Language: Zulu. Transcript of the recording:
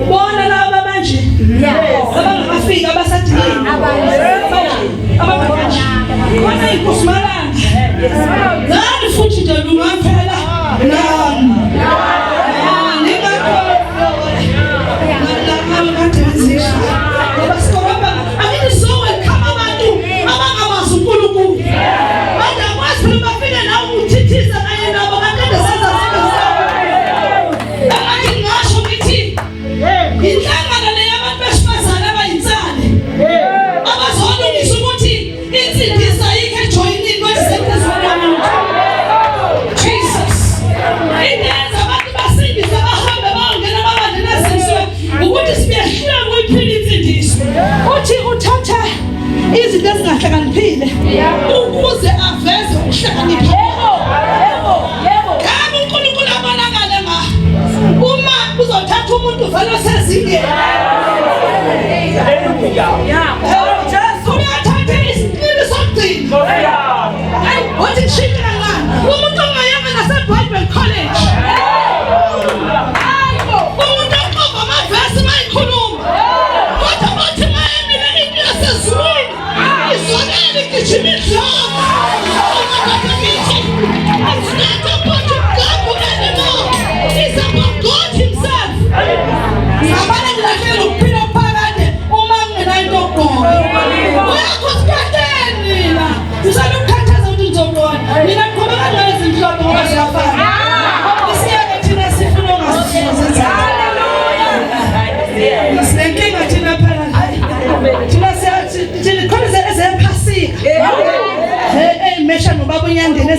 Bona laba manje. Abangafika abasadini. Abangafika. Bona ikusmalanga. Ngani futhi nje lungaphela. Izinto ezingahlakaniphile ukuze aveze ukuhlakanipha. Ngabe uNkulunkulu abonakala nga uma uzothatha umuntu vele osezingeni. Uyathatha isinqumo sokugcina. Hayi, wathi shikela ngani? Umuntu ongayanga naseBible College. Umuntu oqoqa amavesi mayikhuluma. Kodwa bathi mayemile into yasezulwini. Isonele kichimisa. It's not about God anymore. It's about God himself. Sabana ngilahlela ukuphila phakade uma nginento khona. Uyakusikhatheni la. Usale ukukhathaza ukuthi ngizobona. Mina ngiqhubeka ngezinhlobo ngoba siyafana. Isiyeke thina sifuna ongasizenza. Hallelujah. Isenkinga thina phela. Thina siyathi khona ezephasika. Mesha nobaba unyandeni